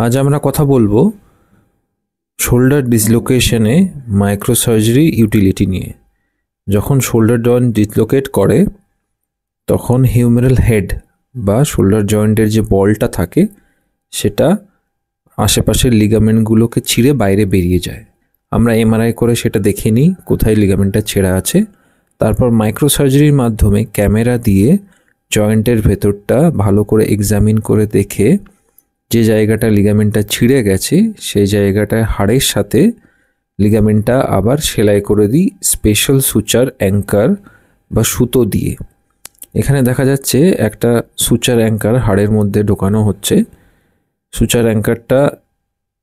আজ আমরা কথা বলবো শোল্ডার ডিসলোকেশনে মাইক্রোসার্জারি ইউটিলিটি নিয়ে। যখন শোল্ডার জয়েন্ট ডিসলোকেট করে তখন হিউমেরাল হেড বা শোল্ডার জয়েন্টের যে বলটা থাকে সেটা আশেপাশের লিগামেন্টগুলোকে ছিঁড়ে বাইরে বেরিয়ে যায়। আমরা এমআরআই করে সেটা দেখে নিই কোথায় লিগামেন্টটা ছেঁড়া আছে। তারপর মাইক্রোসার্জারির মাধ্যমে ক্যামেরা দিয়ে জয়েন্টের ভেতরটা ভালো করে এক্সামিন করে দেখে যে জায়গাটা লিগামেন্টটা ছিঁড়ে গেছে সেই জায়গাটায় হাড়ের সাথে লিগামেন্টটা আবার সেলাই করে দিই স্পেশাল সুচার অ্যাঙ্কার বা সুতো দিয়ে। এখানে দেখা যাচ্ছে একটা সুচার অ্যাঙ্কার হাড়ের মধ্যে ঢোকানো হচ্ছে। সুচার অ্যাঙ্কারটা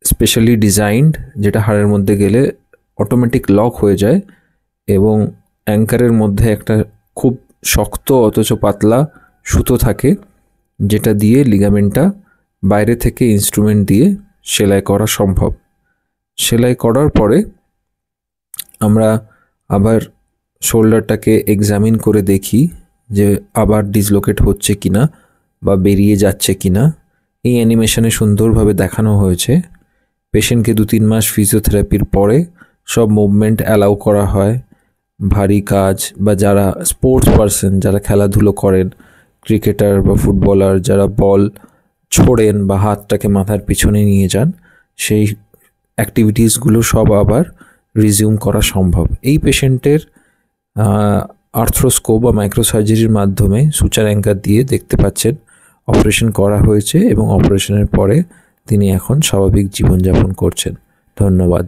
স্পেশালি ডিজাইনড, যেটা হাড়ের মধ্যে গেলে অটোমেটিক লক হয়ে যায় এবং অ্যাঙ্কারের মধ্যে একটা খুব শক্ত অথচ পাতলা সুতো থাকে যেটা দিয়ে লিগামেন্টটা বাইরে থেকে ইনস্ট্রুমেন্ট দিয়ে সেলাই করা সম্ভব। সেলাই করার পরে আমরা আবার শোল্ডারটাকে এক্সামিন করে দেখি যে আবার ডিসলোকেট হচ্ছে কিনা বা বেরিয়ে যাচ্ছে কিনা। এই অ্যানিমেশনে সুন্দরভাবে দেখানো হয়েছে। পেশেন্টকে 2-3 মাস ফিজিওথেরাপির পরে সব মুভমেন্ট অ্যালাউ করা হয়। ভারী কাজ বা যারা স্পোর্টস পারসন, যারা খেলাধুলো করেন, ক্রিকেটার বা ফুটবলার যারা বল ছোড়েন বা হাতটাকে মাথার পিছনে নিয়ে যান, সেই অ্যাক্টিভিটিসগুলো সব আবার রিজিউম করা সম্ভব। এই পেশেন্টের আর্থ্রোস্কোপ বা মাইক্রোসার্জারির মাধ্যমে সুচার অ্যাঙ্কার দিয়ে দেখতে পাচ্ছেন অপারেশন করা হয়েছে এবং অপারেশনের পরে তিনি এখন স্বাভাবিক জীবনযাপন করছেন। ধন্যবাদ।